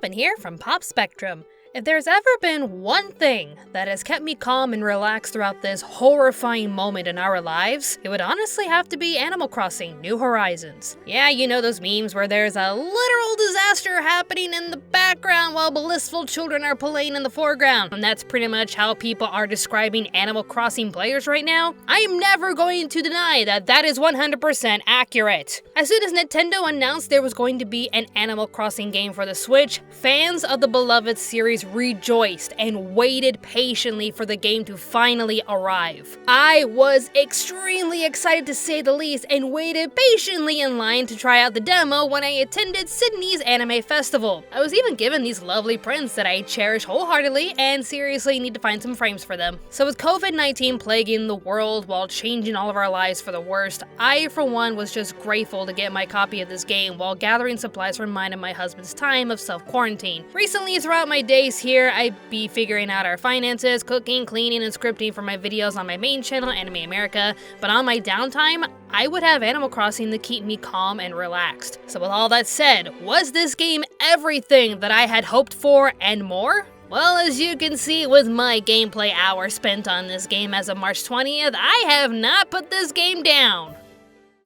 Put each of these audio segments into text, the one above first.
Poppin' here from Pop Spectrum. If there's ever been one thing that has kept me calm and relaxed throughout this horrifying moment in our lives, it would honestly have to be Animal Crossing: New Horizons. Yeah, you know those memes where there's a literal disaster happening in the background while blissful children are playing in the foreground. And that's pretty much how people are describing Animal Crossing players right now. I'm never going to deny that that is 100% accurate. As soon as Nintendo announced there was going to be an Animal Crossing game for the Switch, fans of the beloved series rejoiced and waited patiently for the game to finally arrive. I was extremely excited to say the least and waited patiently in line to try out the demo when I attended Sydney's Anime Festival. I was even given these lovely prints that I cherish wholeheartedly and seriously need to find some frames for them. So with COVID-19 plaguing the world while changing all of our lives for the worst, I for one was just grateful to get my copy of this game while gathering supplies for mine and my husband's time of self-quarantine. Recently, throughout my days here, I'd be figuring out our finances, cooking, cleaning, and scripting for my videos on my main channel, Anime America, but on my downtime, I would have Animal Crossing to keep me calm and relaxed. So with all that said, was this game everything that I had hoped for and more? Well, as you can see with my gameplay hours spent on this game as of March 20th, I have not put this game down.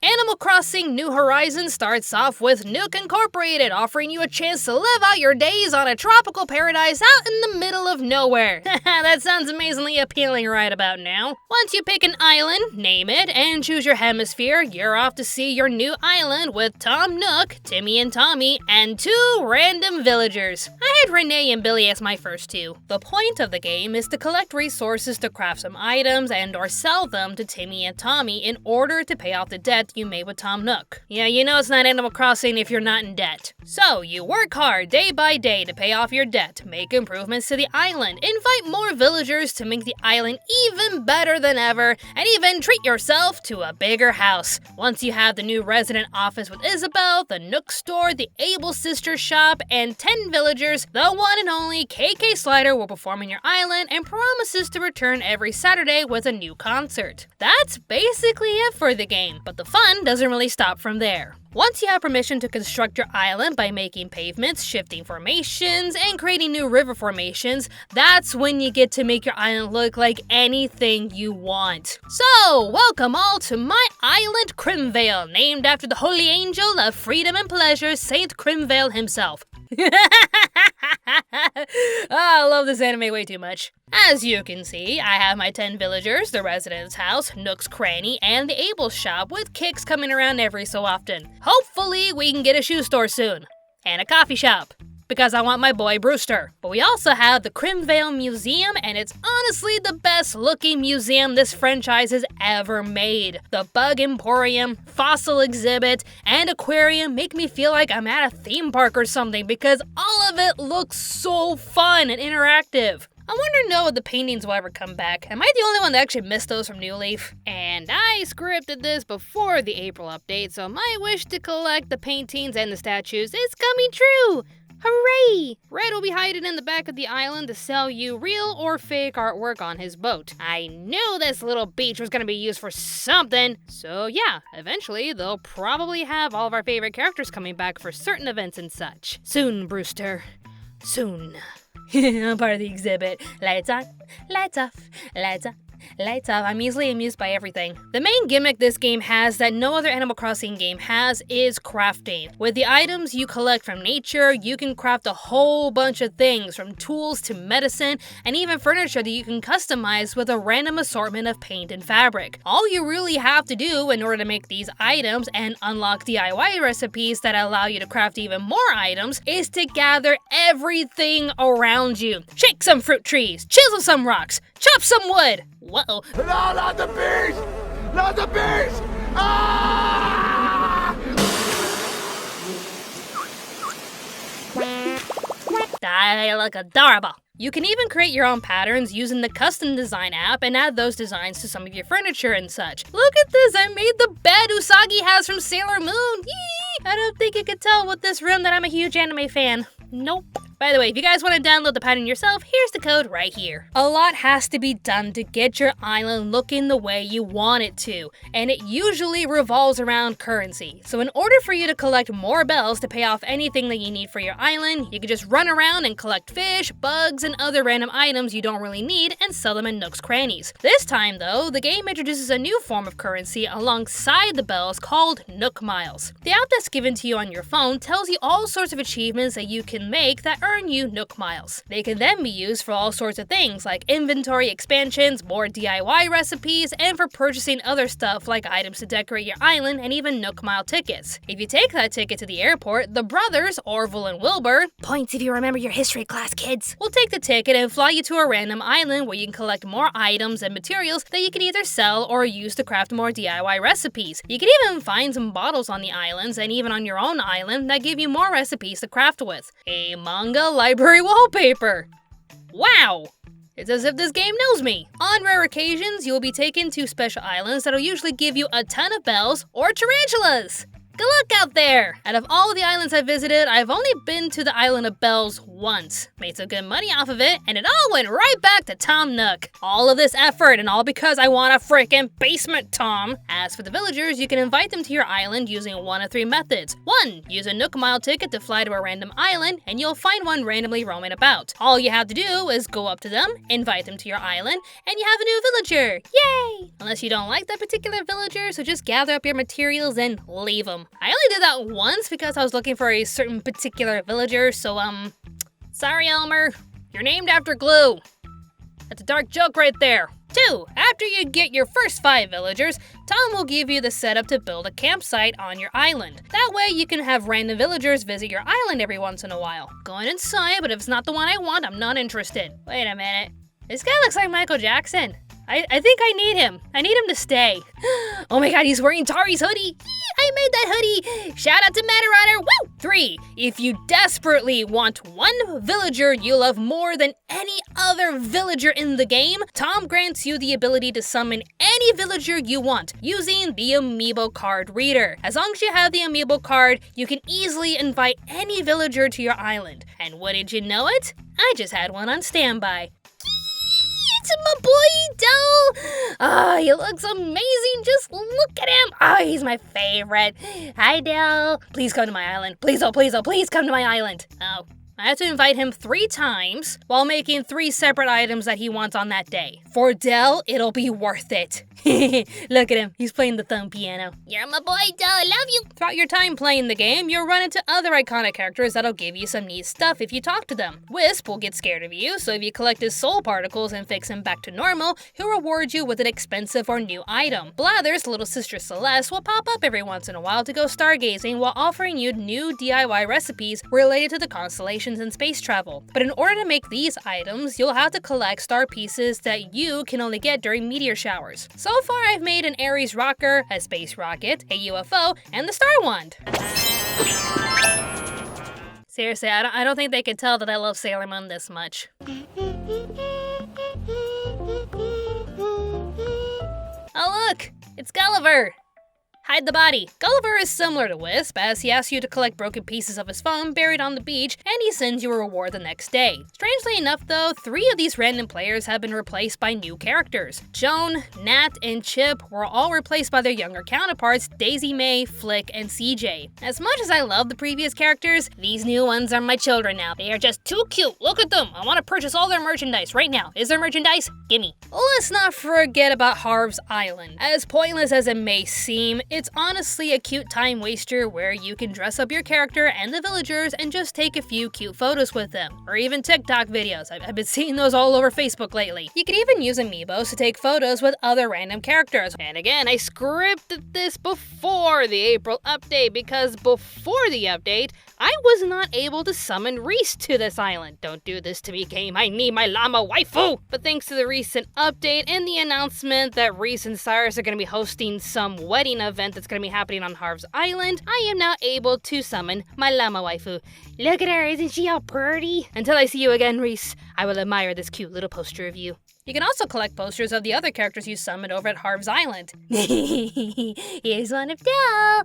Animal Crossing: New Horizons starts off with Nook Incorporated, offering you a chance to live out your days on a tropical paradise out in the middle of nowhere. That sounds amazingly appealing right about now. Once you pick an island, name it, and choose your hemisphere, you're off to see your new island with Tom Nook, Timmy and Tommy, and 2 random villagers. I had Renee and Billy as my first 2. The point of the game is to collect resources to craft some items and or sell them to Timmy and Tommy in order to pay off the debt you made with Tom Nook. Yeah, you know it's not Animal Crossing if you're not in debt. So, you work hard day by day to pay off your debt, make improvements to the island, invite more villagers to make the island even better than ever, and even treat yourself to a bigger house. Once you have the new resident office with Isabel, the Nook store, the Able Sisters shop, and 10 villagers, the one and only KK Slider will perform on your island and promises to return every Saturday with a new concert. That's basically it for the game, but the fun doesn't really stop from there. Once you have permission to construct your island by making pavements, shifting formations, and creating new river formations, that's when you get to make your island look like anything you want. So, welcome all to my island, Crimvale, named after the holy angel of freedom and pleasure, Saint Crimvale himself. I love this anime way too much. As you can see, I have my 10 villagers, the residence house, Nook's cranny, and the Able shop with kicks coming around every so often. Hopefully we can get a shoe store soon. And a coffee shop. Because I want my boy Brewster. But we also have the Crimvale Museum, and it's honestly the best looking museum this franchise has ever made. The Bug Emporium, Fossil Exhibit, and Aquarium make me feel like I'm at a theme park or something because all of it looks so fun and interactive. I wonder if the paintings will ever come back. Am I the only one that actually missed those from New Leaf? And I scripted this before the April update, so my wish to collect the paintings and the statues is coming true! Hooray! Red will be hiding in the back of the island to sell you real or fake artwork on his boat. I knew this little beach was gonna be used for something, so yeah, eventually they'll probably have all of our favorite characters coming back for certain events and such. Soon, Brewster. Soon. I'm part of the exhibit. Lights on, lights off, lights on. Lights off. I'm easily amused by everything. The main gimmick this game has that no other Animal Crossing game has is crafting. With the items you collect from nature, you can craft a whole bunch of things, from tools to medicine, and even furniture that you can customize with a random assortment of paint and fabric. All you really have to do in order to make these items and unlock DIY recipes that allow you to craft even more items is to gather everything around you. Shake some fruit trees, chisel some rocks, chop some wood. Whoa. No, not the beast! Not the beast! Ah! I look adorable. You can even create your own patterns using the custom design app and add those designs to some of your furniture and such. Look at this, I made the bed Usagi has from Sailor Moon. Yee! I don't think you could tell with this room that I'm a huge anime fan. Nope. By the way, if you guys want to download the pattern yourself, here's the code right here. A lot has to be done to get your island looking the way you want it to, and it usually revolves around currency. So in order for you to collect more bells to pay off anything that you need for your island, you can just run around and collect fish, bugs, and other random items you don't really need and sell them in Nook's crannies. This time though, the game introduces a new form of currency alongside the bells called Nook Miles. The app that's given to you on your phone tells you all sorts of achievements that you can make that earn you Nook Miles. They can then be used for all sorts of things like inventory expansions, more DIY recipes, and for purchasing other stuff like items to decorate your island and even Nook Mile tickets. If you take that ticket to the airport, the brothers, Orville and Wilbur, points if you remember your history class, kids, will take the ticket and fly you to a random island where you can collect more items and materials that you can either sell or use to craft more DIY recipes. You can even find some bottles on the islands and even on your own island that give you more recipes to craft with. A manga library wallpaper. Wow! It's as if this game knows me. On rare occasions, you will be taken to special islands that'll usually give you a ton of bells or tarantulas. Good luck out there! Out of all of the islands I've visited, I've only been to the island of bells once. Made some good money off of it, and it all went right back to Tom Nook. All of this effort, and all because I want a freaking basement, Tom. As for the villagers, you can invite them to your island using one of three methods. 1. Use a Nook Mile ticket to fly to a random island, and you'll find one randomly roaming about. All you have to do is go up to them, invite them to your island, and you have a new villager. Yay! Unless you don't like that particular villager, so just gather up your materials and leave them. I only did that once because I was looking for a certain particular villager, so sorry Elmer, you're named after glue. That's a dark joke right there. 2. After you get your first 5 villagers, Tom will give you the setup to build a campsite on your island. That way you can have random villagers visit your island every once in a while. Going inside, but if it's not the one I want, I'm not interested. Wait a minute. This guy looks like Michael Jackson. I think I need him. I need him to stay. Oh my god, he's wearing Tari's hoodie. I made that hoodie. Shout out to Matterunner. Woo! 3. If you desperately want one villager you love more than any other villager in the game, Tom grants you the ability to summon any villager you want using the amiibo card reader. As long as you have the amiibo card, you can easily invite any villager to your island. And wouldn't you know it? I just had one on standby. It's my boy, Dell! Oh, he looks amazing. Just look at him. Oh, he's my favorite. Hi, Dell. Please come to my island. Please, oh, please come to my island. Oh, I have to invite him 3 times while making 3 separate items that he wants on that day. For Dell, it'll be worth it. Look at him, he's playing the thumb piano. You're my boy, Dell, I love you. Throughout your time playing the game, you'll run into other iconic characters that'll give you some neat stuff if you talk to them. Wisp will get scared of you, so if you collect his soul particles and fix him back to normal, he'll reward you with an expensive or new item. Blather's little sister Celeste will pop up every once in a while to go stargazing while offering you new DIY recipes related to the constellations and space travel. But in order to make these items, you'll have to collect star pieces that you can only get during meteor showers. So far, I've made an Ares rocker, a space rocket, a UFO, and the Star Wand. Seriously, I don't think they could tell that I love Sailor Moon this much. Oh look! It's Gulliver! Hide the body. Gulliver is similar to Wisp, as he asks you to collect broken pieces of his phone buried on the beach, and he sends you a reward the next day. Strangely enough though, 3 of these random players have been replaced by new characters. Joan, Nat, and Chip were all replaced by their younger counterparts, Daisy Mae, Flick, and CJ. As much as I love the previous characters, these new ones are my children now. They are just too cute. Look at them. I want to purchase all their merchandise right now. Is there merchandise? Gimme. Let's not forget about Harv's Island. As pointless as it may seem, it's honestly a cute time waster where you can dress up your character and the villagers and just take a few cute photos with them. Or even TikTok videos. I've been seeing those all over Facebook lately. You can even use amiibos to take photos with other random characters. And again, I scripted this before the April update because before the update, I was not able to summon Reese to this island. Don't do this to me, game. I need my llama waifu! But thanks to the recent update and the announcement that Reese and Cyrus are going to be hosting some wedding event that's going to be happening on Harv's Island, I am now able to summon my llama waifu. Look at her, isn't she all pretty? Until I see you again, Reese, I will admire this cute little poster of you. You can also collect posters of the other characters you summoned over at Harv's Island. Here's one of Dell. Oh,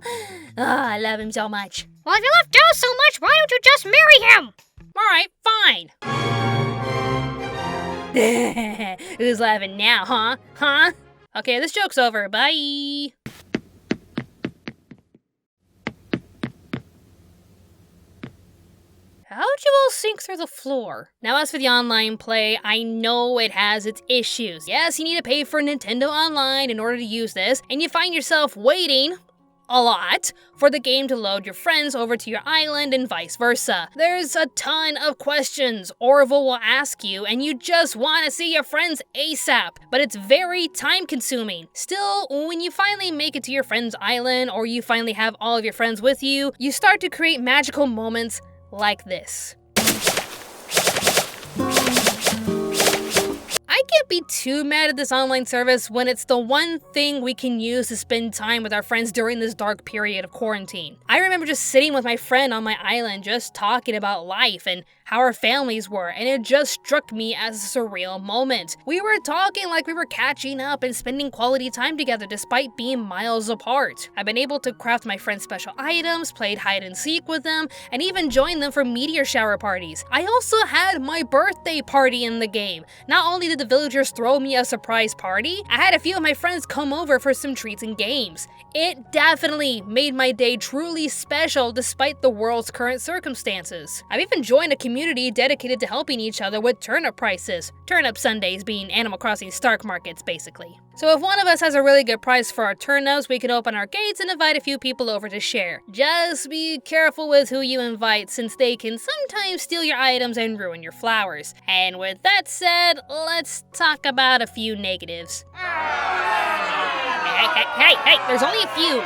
I love him so much. Well, if you love Dell so much, why don't you just marry him? Alright, fine. Who's laughing now, huh? Huh? Okay, this joke's over. Bye. How'd you all sink through the floor? Now, as for the online play, I know it has its issues. Yes, you need to pay for Nintendo Online in order to use this, and you find yourself waiting a lot for the game to load your friends over to your island and vice versa. There's a ton of questions Orville will ask you, and you just want to see your friends ASAP, but it's very time consuming. Still, when you finally make it to your friend's island, or you finally have all of your friends with you, you start to create magical moments like this. I can't be too mad at this online service when it's the one thing we can use to spend time with our friends during this dark period of quarantine. I remember just sitting with my friend on my island just talking about life and how our families were, and it just struck me as a surreal moment. We were talking like we were catching up and spending quality time together despite being miles apart. I've been able to craft my friends' special items, played hide and seek with them, and even joined them for meteor shower parties. I also had my birthday party in the game. Not only did the villagers throw me a surprise party, I had a few of my friends come over for some treats and games. It definitely made my day truly special despite the world's current circumstances. I've even joined a community dedicated to helping each other with turnip prices. Turnip Sundays being Animal Crossing Stark markets, basically. So if one of us has a really good price for our turnips, we can open our gates and invite a few people over to share. Just be careful with who you invite, since they can sometimes steal your items and ruin your flowers. And with that said, let's talk about a few negatives. Hey, there's only a few.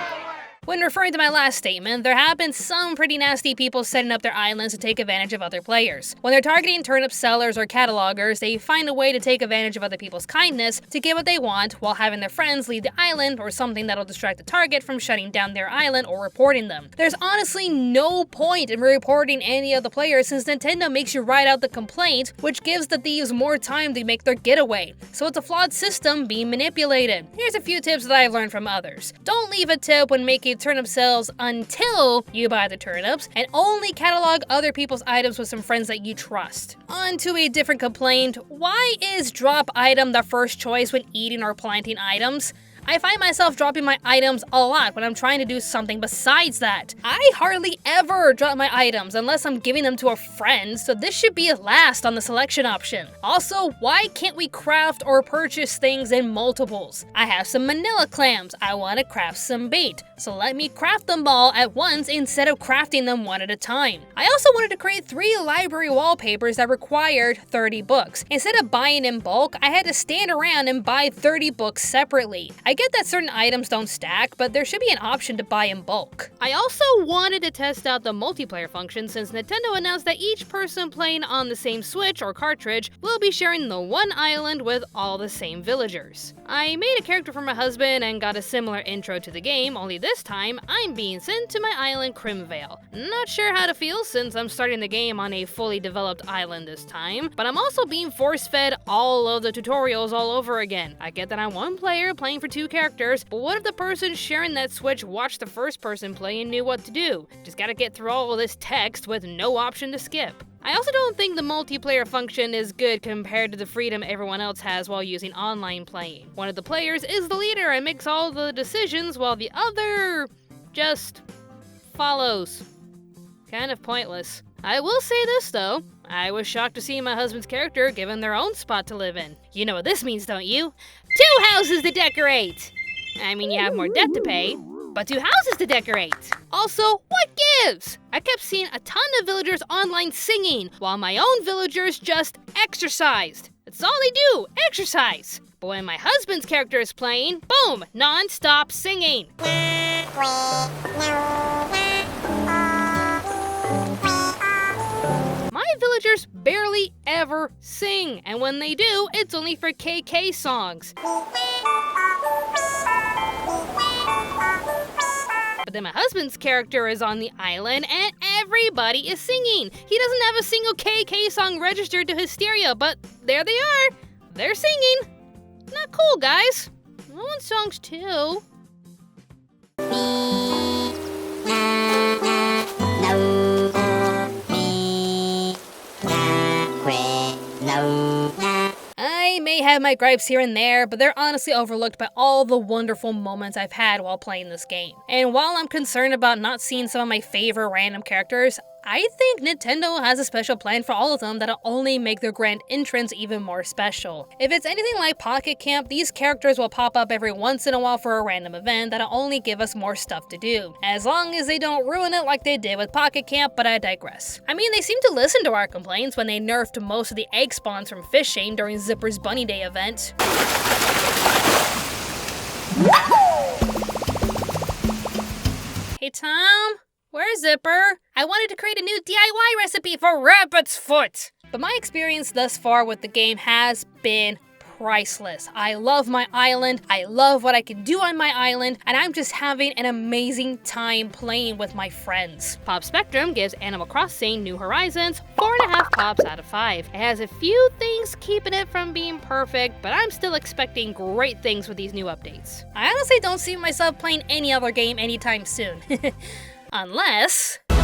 When referring to my last statement, there have been some pretty nasty people setting up their islands to take advantage of other players. When they're targeting turnip sellers or catalogers, they find a way to take advantage of other people's kindness to get what they want while having their friends leave the island or something that'll distract the target from shutting down their island or reporting them. There's honestly no point in reporting any of the players since Nintendo makes you write out the complaint, which gives the thieves more time to make their getaway. So it's a flawed system being manipulated. Here's a few tips that I've learned from others. Don't leave a tip when making turnip sales until you buy the turnips, and only catalog other people's items with some friends that you trust. On to a different complaint. Why is drop item the first choice when eating or planting items? I find myself dropping my items a lot when I'm trying to do something besides that. I hardly ever drop my items unless I'm giving them to a friend, so this should be last on the selection option. Also, why can't we craft or purchase things in multiples? I have some manila clams. I want to craft some bait, so let me craft them all at once instead of crafting them one at a time. I also wanted to create 3 library wallpapers that required 30 books. Instead of buying in bulk, I had to stand around and buy 30 books separately. I get that certain items don't stack, but there should be an option to buy in bulk. I also wanted to test out the multiplayer function since Nintendo announced that each person playing on the same Switch or cartridge will be sharing the one island with all the same villagers. I made a character for my husband and got a similar intro to the game, only this time I'm being sent to my island Crimvale. Not sure how to feel since I'm starting the game on a fully developed island this time, but I'm also being force-fed all of the tutorials all over again. I get that I'm one player playing for 2 characters, but what if the person sharing that Switch watched the first person play and knew what to do? Just gotta get through all of this text with no option to skip. I also don't think the multiplayer function is good compared to the freedom everyone else has while using online playing. One of the players is the leader and makes all the decisions while the other just follows. Kind of pointless. I will say this though, I was shocked to see my husband's character given their own spot to live in. You know what this means, don't you? 2 houses to decorate! I mean, you have more debt to pay, but 2 houses to decorate. Also, what gives? I kept seeing a ton of villagers online singing, while my own villagers just exercised. That's all they do, exercise. But when my husband's character is playing, boom, non-stop singing. My villagers barely ever sing, and when they do, it's only for KK songs. But then my husband's character is on the island and everybody is singing. He doesn't have a single KK song registered to his stereo, but there they are. They're singing. Not cool, guys. I want songs too. my gripes here and there, but they're honestly overlooked by all the wonderful moments I've had while playing this game. And while I'm concerned about not seeing some of my favorite random characters, I think Nintendo has a special plan for all of them that'll only make their grand entrance even more special. If it's anything like Pocket Camp, these characters will pop up every once in a while for a random event that'll only give us more stuff to do, as long as they don't ruin it like they did with Pocket Camp, but I digress. I mean, they seem to listen to our complaints when they nerfed most of the egg spawns from Fish Shame during Zipper's Bunny Day event. Hey Tom? Where's Zipper? I wanted to create a new DIY recipe for rabbit's foot! But my experience thus far with the game has been priceless. I love my island, I love what I can do on my island, and I'm just having an amazing time playing with my friends. Pop Spectrum gives Animal Crossing New Horizons 4.5 pops out of 5. It has a few things keeping it from being perfect, but I'm still expecting great things with these new updates. I honestly don't see myself playing any other game anytime soon. Unless... oh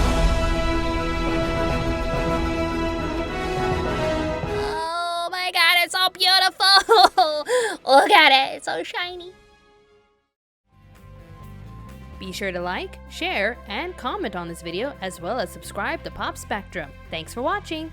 my god, it's so beautiful! Look at it, it's so shiny. Be sure to like, share, and comment on this video, as well as subscribe to Pop Spectrum. Thanks for watching!